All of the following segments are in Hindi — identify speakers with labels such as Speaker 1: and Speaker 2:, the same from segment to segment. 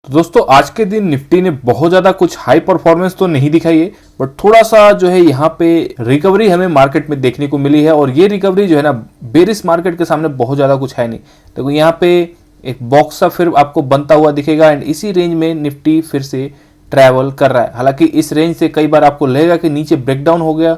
Speaker 1: तो दोस्तों आज के दिन निफ्टी ने बहुत ज्यादा कुछ हाई परफॉर्मेंस तो नहीं दिखाई है, बट थोड़ा सा जो है यहाँ पे रिकवरी हमें मार्केट में देखने को मिली है। और ये रिकवरी जो है ना, बेरिश मार्केट के सामने बहुत ज्यादा कुछ है नहीं। देखो यहाँ पे एक बॉक्स सा फिर आपको बनता हुआ दिखेगा एंड इसी रेंज में निफ्टी फिर से ट्रैवल कर रहा है। हालांकि इस रेंज से कई बार आपको लगेगा कि नीचे ब्रेकडाउन हो गया,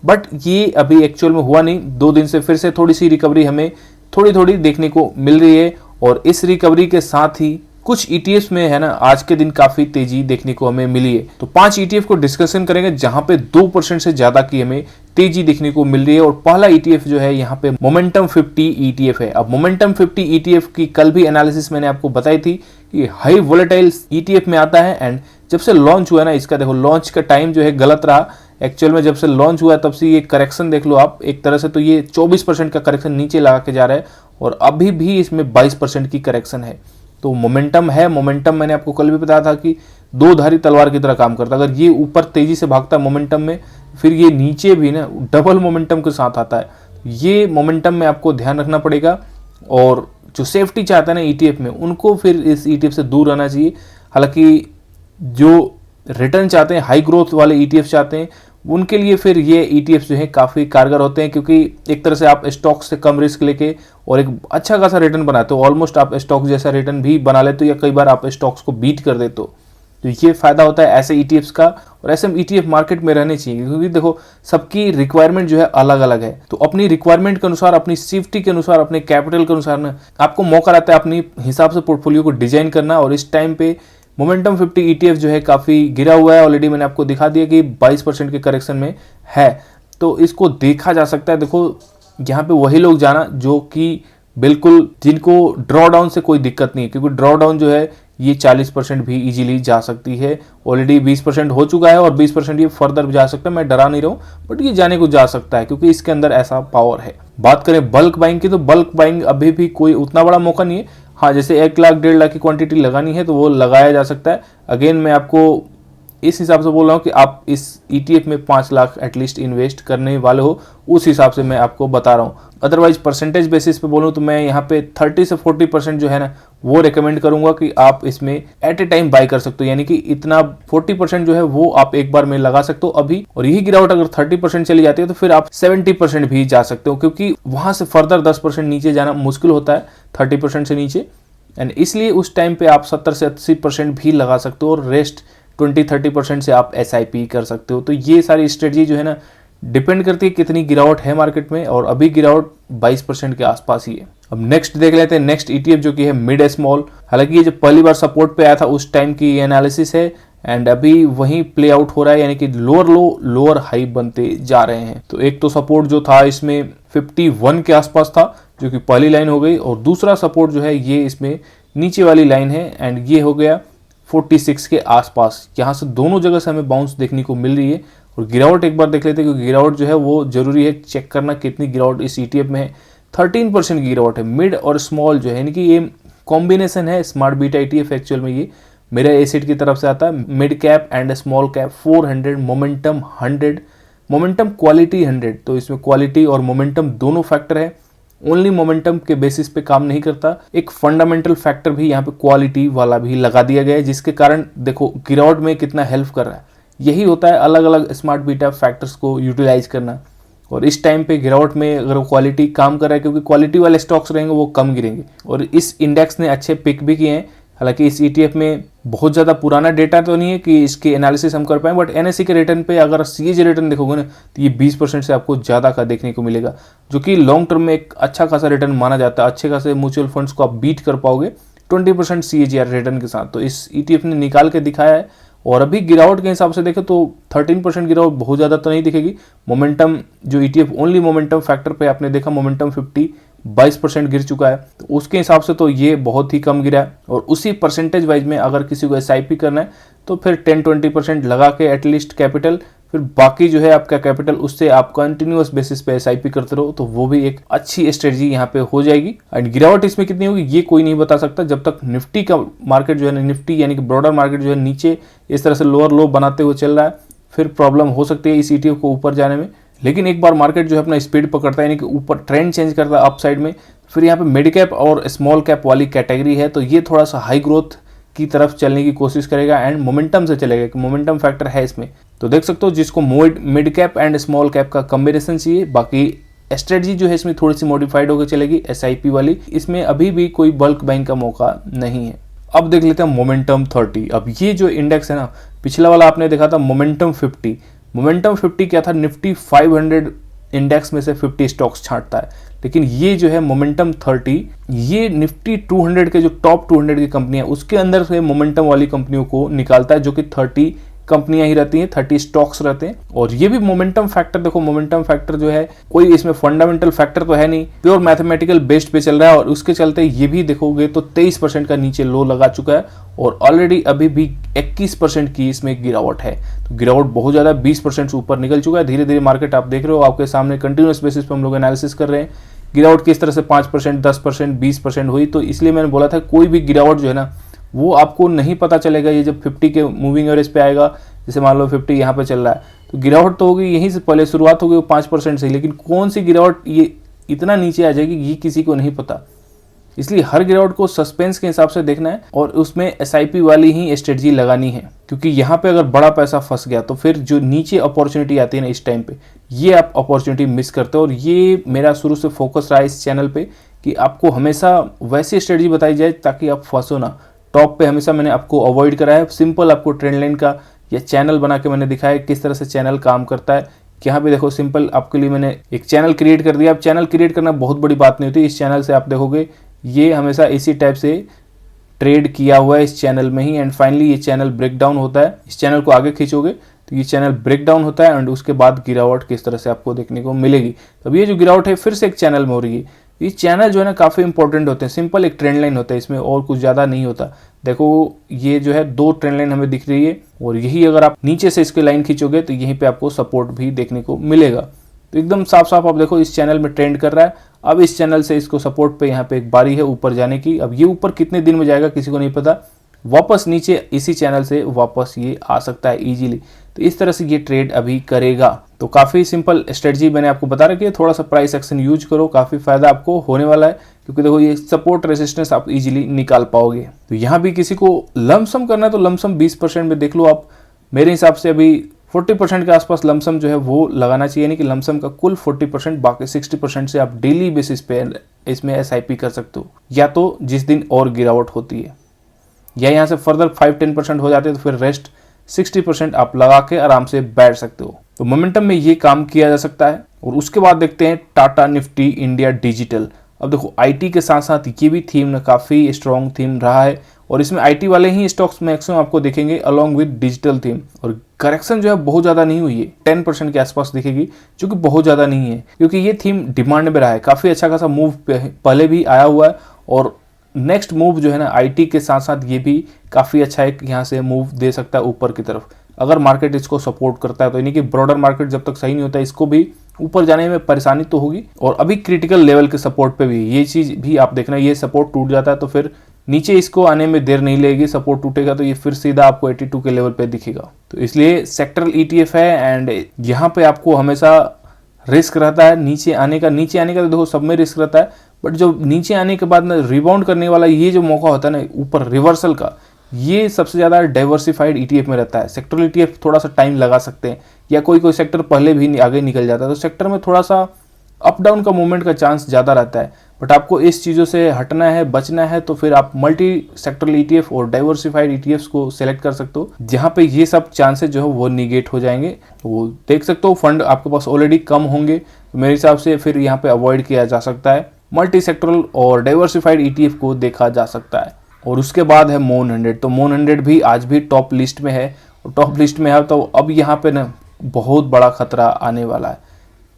Speaker 1: बट ये अभी एक्चुअल में हुआ नहीं। 2 दिन से फिर से थोड़ी सी रिकवरी हमें थोड़ी थोड़ी देखने को मिल रही है। और इस रिकवरी के साथ ही कुछ ईटीएफ में है ना, आज के दिन काफी तेजी देखने को हमें मिली है। तो 5 ईटीएफ को डिस्कशन करेंगे जहां पे 2% से ज्यादा की हमें तेजी देखने को मिल रही है। और पहला ईटीएफ जो है यहाँ पे मोमेंटम 50 ईटीएफ है। अब मोमेंटम 50 ईटीएफ की कल भी एनालिसिस मैंने आपको बताई थी कि हाई वोलेटाइल ईटीएफ में आता है। एंड जब से लॉन्च हुआ ना, इसका देखो लॉन्च का टाइम जो है गलत रहा। एक्चुअल में जब से लॉन्च हुआ तब से ये करेक्शन देख लो आप, एक तरह से तो ये 24% का करेक्शन नीचे लगा के जा रहा है और अभी भी इसमें 22% की करेक्शन है। तो मोमेंटम है, मोमेंटम मैंने आपको कल भी बताया था कि दो धारी तलवार की तरह काम करता है। अगर ये ऊपर तेजी से भागता है मोमेंटम में, फिर ये नीचे भी ना डबल मोमेंटम के साथ आता है। ये मोमेंटम में आपको ध्यान रखना पड़ेगा। और जो सेफ्टी चाहता है ना ईटीएफ में, उनको फिर इस ईटीएफ से दूर रहना चाहिए। हालांकि जो रिटर्न चाहते हैं, हाई ग्रोथ वाले ईटीएफ चाहते हैं, उनके लिए फिर ये ईटीएफ जो है काफ़ी कारगर होते हैं, क्योंकि एक तरह से आप स्टॉक से कम रिस्क लेके और एक अच्छा खासा रिटर्न बनाते हो। ऑलमोस्ट आप स्टॉक जैसा रिटर्न भी बना लेते हो या कई बार आप स्टॉक्स को बीट कर देते हो। तो ये फायदा होता है ऐसे ईटीएफ्स का। और ऐसे ईटीएफ मार्केट में रहने चाहिए, क्योंकि देखो सबकी रिक्वायरमेंट जो है अलग अलग है। तो अपनी रिक्वायरमेंट के अनुसार, अपनी सेफ्टी के अनुसार, अपने कैपिटल के अनुसार ना आपको मौका रहता है अपनी हिसाब से पोर्टफोलियो को डिजाइन करना। और इस टाइम पे मोमेंटम 50 ईटीएफ जो है काफ़ी गिरा हुआ है। ऑलरेडी मैंने आपको दिखा दिया कि 22% के करेक्शन में है। तो इसको देखा जा सकता है। देखो यहाँ पे वही लोग जाना जो कि बिल्कुल जिनको ड्रॉ डाउन से कोई दिक्कत नहीं है, क्योंकि ड्रॉ डाउन जो है ये 40% भी इजीली जा सकती है। ऑलरेडी 20% हो चुका है और 20% ये फर्दर जा सकता है। मैं डरा नहीं रहा हूँ, बट ये जाने को जा सकता है क्योंकि इसके अंदर ऐसा पावर है। बात करें बल्क बाइंग की, तो बल्क बाइंग अभी भी कोई उतना बड़ा मौका नहीं है। हाँ, जैसे 1 लाख 1.5 लाख की क्वांटिटी लगानी है तो वो लगाया जा सकता है। अगेन मैं आपको इस हिसाब से बोल रहा हूँ कि आप इस ईटीएफ में 5 लाख एटलीस्ट इन्वेस्ट करने वाले हो, उस हिसाब से मैं आपको बता रहा हूँ। अदरवाइज परसेंटेज बेसिस पे बोलूँ तो मैं यहाँ पे 30 से 40% जो है ना, वो रिकमेंड करूंगा कि आप इसमें एट ए टाइम बाय कर सकते हो। यानी कि इतना 40% जो है वो आप एक बार में लगा सकते हो अभी। और यही गिरावट अगर 30% चली जाती है तो फिर आप 70% भी जा सकते हो, क्योंकि वहां से फर्दर 10% नीचे जाना मुश्किल होता है 30% से नीचे। एंड इसलिए उस टाइम पे आप 70 से 80% भी लगा सकते हो और रेस्ट 20-30% से आप एसआईपी कर सकते हो। तो ये सारी स्ट्रेटजी जो है ना, डिपेंड करती है कितनी गिरावट है मार्केट में। और अभी गिरावट 22% के आसपास ही है। अब नेक्स्ट देख लेते हैं, नेक्स्ट ईटीएफ जो कि है मिड स्मॉल। हालांकि ये जो पहली बार सपोर्ट पे आया था उस टाइम की एनालिसिस है एंड अभी वहीं प्ले आउट हो रहा है। यानी कि लोअर लो लोअर हाई बनते जा रहे हैं। तो एक तो सपोर्ट जो था इसमें 51 के आसपास था, जो कि पहली लाइन हो गई। और दूसरा सपोर्ट जो है ये इसमें नीचे वाली लाइन है एंड ये हो गया 46 के आसपास। यहाँ से दोनों जगह से हमें बाउंस देखने को मिल रही है। और गिरावट एक बार देख लेते हैं, क्योंकि गिरावट जो है वो जरूरी है चेक करना कितनी गिरावट इस ईटीएफ में है। 13% की गिरावट है। मिड और स्मॉल जो है, यानी कि ये कॉम्बिनेशन है स्मार्ट बीटा ईटीएफ। एक्चुअल में ये मेरा एसिड की तरफ से आता है। Mid cap and small cap 400, momentum 100, momentum quality 100। तो इसमें क्वालिटी और मोमेंटम दोनों फैक्टर है। ओनली मोमेंटम के बेसिस पे काम नहीं करता, एक फंडामेंटल फैक्टर भी यहाँ पे क्वालिटी वाला भी लगा दिया गया है, जिसके कारण देखो गिरावट में कितना हेल्प कर रहा है। यही होता है अलग अलग स्मार्ट बीटा फैक्टर्स को यूटिलाइज करना। और इस टाइम पे गिरावट में अगर क्वालिटी काम कर रहा है, क्योंकि क्वालिटी वाले स्टॉक्स रहेंगे वो कम गिरेंगे। और इस इंडेक्स ने अच्छे पिक भी किए हैं। हालांकि इस ईटीएफ में बहुत ज़्यादा पुराना डेटा तो नहीं है कि इसके एनालिसिस हम कर पाएँ, बट एनएससी के रिटर्न पे अगर सीएजी रिटर्न देखोगे ना, तो ये 20% से आपको ज़्यादा का देखने को मिलेगा, जो कि लॉन्ग टर्म में एक अच्छा खासा रिटर्न माना जाता है। अच्छे खासे म्यूचुअल फंड्स को आप बीट कर पाओगे 20% सीएजीआर रिटर्न के साथ। तो इस ईटीएफ ने निकाल के दिखाया है। और अभी गिरावट के हिसाब से देखें तो 13% गिरावट बहुत ज़्यादा तो नहीं दिखेगी। मोमेंटम जो ईटीएफ ओनली मोमेंटम फैक्टर पे आपने देखा, मोमेंटम 50 22% गिर चुका है। तो उसके हिसाब से तो ये बहुत ही कम गिरा है। और उसी परसेंटेज वाइज में अगर किसी को एसआईपी करना है तो फिर 10-20% लगा के एटलीस्ट कैपिटल, फिर बाकी जो है आपका कैपिटल उससे आप कंटिन्यूअस बेसिस पे एसआईपी करते रहो, तो वो भी एक अच्छी स्ट्रेटजी यहाँ पे हो जाएगी। एंड गिरावट इसमें कितनी होगी ये कोई नहीं बता सकता, जब तक निफ्टी का मार्केट जो है, निफ्टी यानी कि ब्रॉडर मार्केट जो है नीचे इस तरह से लोअर लो बनाते हुए चल रहा है, फिर प्रॉब्लम हो सकती है इस ईटीएफ को ऊपर जाने में। लेकिन एक बार मार्केट जो है अपना स्पीड पकड़ता है, यानी कि ऊपर ट्रेंड चेंज करता है अप साइड में, फिर यहाँ पे मिड कैप और स्मॉल कैप वाली कैटेगरी है, तो ये थोड़ा सा हाई ग्रोथ की तरफ चलने की कोशिश करेगा एंड मोमेंटम से चलेगा कि मोमेंटम फैक्टर है इसमें। तो देख सकते हो जिसको mid cap and small cap का कॉम्बिनेशन चाहिए। बाकी स्ट्रेटजी जो है इसमें थोड़ी सी मॉडिफाइड होकर चलेगी SIP वाली, इसमें अभी भी कोई बल्क बाइंग का मौका नहीं है। अब देख लेते हैं मोमेंटम 30। अब ये जो इंडेक्स है ना, पिछला वाला आपने देखा था मोमेंटम 50। मोमेंटम 50 क्या था, निफ्टी 500 इंडेक्स में से 50 स्टॉक्स छांटता है, लेकिन ये जो है मोमेंटम 30 ये निफ्टी 200 के जो टॉप 200 की कंपनियां उसके अंदर से मोमेंटम वाली कंपनियों को निकालता है, जो कि 30 कंपनियां ही रहती हैं, 30 स्टॉक्स रहते हैं। और ये भी मोमेंटम फैक्टर, देखो मोमेंटम फैक्टर जो है कोई इसमें फंडामेंटल फैक्टर तो है नहीं, प्योर मैथमेटिकल बेस्ड पे चल रहा है। और उसके चलते ये भी देखोगे तो 23% का नीचे लो लगा चुका है और ऑलरेडी अभी भी 21% की इसमें गिरावट है। तो गिरावट बहुत ज्यादा 20% से ऊपर निकल चुका है। धीरे धीरे मार्केट आप देख रहे हो, आपके सामने कंटिन्यूस बेसिस पे हम लोग एनालिसिस कर रहे हैं गिरावट किस तरह से 5%, 10%, 20% हुई। तो इसलिए मैंने बोला था कोई भी गिरावट जो है ना वो आपको नहीं पता चलेगा, ये जब 50 के मूविंग एवरेज पे आएगा, जैसे मान लो 50 यहाँ पे चल रहा है, तो गिरावट तो होगी यहीं से, पहले शुरुआत होगी 5% से, लेकिन कौन सी गिरावट ये इतना नीचे आ जाएगी ये किसी को नहीं पता। इसलिए हर गिरावट को सस्पेंस के हिसाब से देखना है और उसमें SIP वाली ही स्ट्रेटजी लगानी है, क्योंकि यहाँ पे अगर बड़ा पैसा फंस गया तो फिर जो नीचे अपॉर्चुनिटी आती है ना इस टाइम पे, ये आप अपॉर्चुनिटी मिस करते हो। और ये मेरा शुरू से फोकस रहा है इस चैनल पे कि आपको हमेशा वैसी स्ट्रेटजी बताई जाए ताकि आप फंसो ना। टॉप पे हमेशा मैंने आपको अवॉइड करा है, सिंपल आपको ट्रेंड लाइन का या चैनल बना के मैंने दिखाया किस तरह से चैनल काम करता है। यहाँ पे देखो सिंपल आपके लिए मैंने एक चैनल क्रिएट कर दिया। अब चैनल क्रिएट करना बहुत बड़ी बात नहीं होती, इस चैनल से आप देखोगे ये हमेशा इसी टाइप से ट्रेड किया हुआ है इस चैनल में ही, एंड फाइनली ये चैनल ब्रेक डाउन होता है। इस चैनल को आगे खींचोगे तो ये चैनल ब्रेक डाउन होता है एंड उसके बाद गिरावट किस तरह से आपको देखने को मिलेगी। अब ये जो गिरावट है फिर से एक चैनल में हो रही है। ये चैनल जो है ना काफ़ी इंपॉर्टेंट होते हैं, सिंपल एक ट्रेंड लाइन होता है इसमें और कुछ ज़्यादा नहीं होता। देखो ये जो है 2 ट्रेंड लाइन हमें दिख रही है और यही अगर आप नीचे से इसके लाइन खींचोगे तो यहीं पे आपको सपोर्ट भी देखने को मिलेगा। तो एकदम साफ साफ आप देखो इस चैनल में ट्रेंड कर रहा है। अब इस चैनल से इसको सपोर्ट पे यहाँ पे एक बारी है ऊपर जाने की। अब ये ऊपर कितने दिन में जाएगा किसी को नहीं पता, वापस नीचे इसी चैनल से वापस ये आ सकता है इजीली। तो इस तरह से ये ट्रेड अभी करेगा। तो काफ़ी सिंपल स्ट्रेटजी मैंने आपको बता रखी है, थोड़ा सा प्राइस एक्शन यूज करो, काफ़ी फायदा आपको होने वाला है, क्योंकि देखो ये सपोर्ट रेजिस्टेंस आप इजीली निकाल पाओगे। तो यहाँ भी किसी को लमसम करना है तो लमसम 20% में देख लो आप। मेरे हिसाब से अभी 40% के आसपास लमसम जो है वो लगाना चाहिए, यानी कि लमसम का कुल 40%, बाकी 60% से आप डेली बेसिस पे इसमें SIP कर सकते हो, या तो जिस दिन और गिरावट होती है, या यहाँ से फर्दर 5-10% हो जाते हैं तो फिर रेस्ट 60% आप लगा के आराम से बैठ सकते हो। तो मोमेंटम में ये काम किया जा सकता है। और उसके बाद देखते हैं टाटा निफ्टी इंडिया डिजिटल। अब देखो IT के साथ साथ ये भी थीम ना काफ़ी स्ट्रॉन्ग थीम रहा है और इसमें IT वाले ही स्टॉक्स मैक्सिमम आपको दिखेंगे अलॉन्ग विद डिजिटल थीम। और करेक्शन जो है बहुत ज़्यादा नहीं हुई है, 10% के आसपास दिखेगी, जो कि बहुत ज़्यादा नहीं है, क्योंकि ये थीम डिमांड में रहा है। काफ़ी अच्छा खासा मूव पहले भी आया हुआ है और नेक्स्ट मूव जो है ना IT के साथ साथ ये भी काफ़ी अच्छा एक यहाँ से मूव दे सकता है ऊपर की तरफ, अगर मार्केट इसको सपोर्ट करता है तो। यानी कि ब्रॉडर मार्केट जब तक सही नहीं होता इसको भी ऊपर जाने में परेशानी तो होगी। और अभी क्रिटिकल लेवल के सपोर्ट पे भी ये चीज़ भी आप देखना, ये सपोर्ट टूट जाता है तो फिर नीचे इसको आने में देर नहीं लगेगी। सपोर्ट टूटेगा तो ये फिर सीधा आपको 82 के लेवल पे दिखेगा। तो इसलिए सेक्टरल ETF है एंड यहाँ पे आपको हमेशा रिस्क रहता है नीचे आने का। नीचे आने का तो देखो सब में रिस्क रहता है, बट जो नीचे आने के बाद ना रिबाउंड करने वाला ये जो मौका होता है ना ऊपर रिवर्सल का, ये सबसे ज़्यादा डाइवर्सिफाइड ETF में रहता है। सेक्टरल ETF थोड़ा सा टाइम लगा सकते हैं, या कोई सेक्टर पहले भी आगे निकल जाता है, तो सेक्टर में थोड़ा सा अप डाउन का मूवमेंट का चांस ज़्यादा रहता है। बट आपको इस चीज़ों से हटना है, बचना है, तो फिर आप मल्टी सेक्टरल ETF और डाइवर्सिफाइड ETFs को सेलेक्ट कर सकते हो, जहाँ पे ये सब चांसेस जो है वो निगेट हो जाएंगे। तो वो देख सकते हो फंड आपके पास ऑलरेडी कम होंगे, तो मेरे हिसाब से फिर यहाँ पे अवॉइड किया जा सकता है। मल्टी सेक्टरल और डाइवर्सिफाइड ETF को देखा जा सकता है। और उसके बाद है मोन 100। तो मोन 100 भी आज भी टॉप लिस्ट में है, और टॉप लिस्ट में है तो अब यहाँ पे ना बहुत बड़ा खतरा आने वाला है।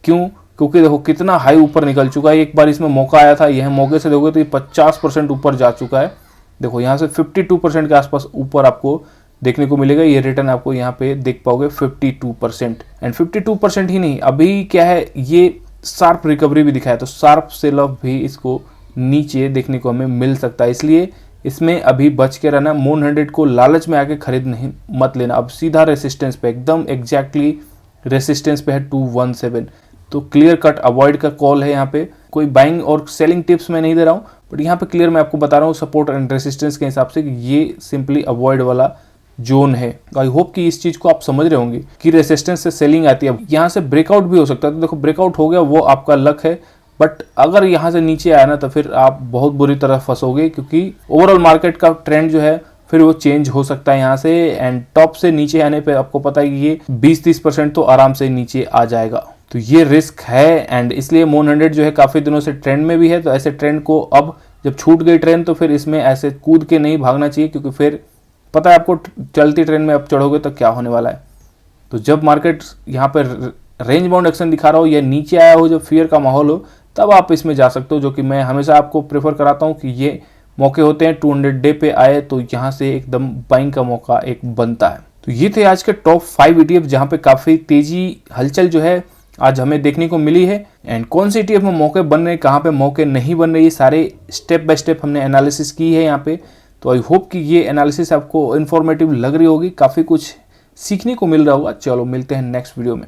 Speaker 1: क्यों? क्योंकि देखो कितना हाई ऊपर निकल चुका है। एक बार इसमें मौका आया था, यह मौके से देखोगे तो ये 50% ऊपर जा चुका है। देखो यहाँ से 52% के आसपास ऊपर आपको देखने को मिलेगा। ये रिटर्न आपको यहाँ पे देख पाओगे 52%। एंड 52% ही नहीं, अभी क्या है ये शार्प रिकवरी भी दिखाया, तो शार्प सेल ऑफ भी इसको नीचे देखने को हमें मिल सकता है। इसलिए इसमें अभी बच के रहना। मोन 100 को लालच में आके खरीद नहीं मत लेना। अब सीधा रेसिस्टेंस पे, एकदम एग्जैक्टली रेसिस्टेंस पे है 217, तो क्लियर कट अवॉइड का कॉल है। यहाँ पे कोई बाइंग और सेलिंग टिप्स मैं नहीं दे रहा हूँ, बट यहाँ पे क्लियर मैं आपको बता रहा हूँ सपोर्ट एंड रेसिस्टेंस के हिसाब से कि ये सिंपली अवॉइड वाला जोन है। आई होप कि इस चीज को आप समझ रहे होंगे कि रेसिस्टेंस से सेलिंग आती है। यहाँ से ब्रेकआउट भी हो सकता है, तो देखो ब्रेकआउट हो गया वो आपका लक है, बट अगर यहाँ से नीचे आया ना तो फिर आप बहुत बुरी तरह फंसोगे, क्योंकि ओवरऑल मार्केट का ट्रेंड जो है फिर वो चेंज हो सकता है यहाँ से। एंड टॉप से नीचे आने पे आपको पता है कि ये 20-30% तो आराम से नीचे आ जाएगा, तो ये रिस्क है। एंड इसलिए मून 100 जो है काफी दिनों से ट्रेंड में भी है, तो ऐसे ट्रेंड को अब जब छूट गई ट्रेंड तो फिर इसमें ऐसे कूद के नहीं भागना चाहिए, क्योंकि फिर पता है आपको चलती ट्रेंड में अब चढ़ोगे तो क्या होने वाला है। तो जब मार्केट यहाँ पे रेंज बाउंड एक्शन दिखा रहा हो या नीचे आया हो, जब फियर का माहौल हो, तब आप इसमें जा सकते हो, जो कि मैं हमेशा आपको प्रेफर कराता हूँ कि ये मौके होते हैं 200 डे पे आए तो यहाँ से एकदम बाइंग का मौका एक बनता है। तो ये थे आज के टॉप 5 ETF जहाँ पे काफी तेजी हलचल जो है आज हमें देखने को मिली है। एंड कौन सी ETF में मौके बन रहे हैं, कहाँ पे मौके नहीं बन रहे, ये सारे स्टेप बाय स्टेप हमने एनालिसिस की है यहाँ पे। तो आई होप कि ये एनालिसिस आपको इन्फॉर्मेटिव लग रही होगी, काफी कुछ सीखने को मिल रहा होगा। चलो मिलते हैं नेक्स्ट वीडियो में।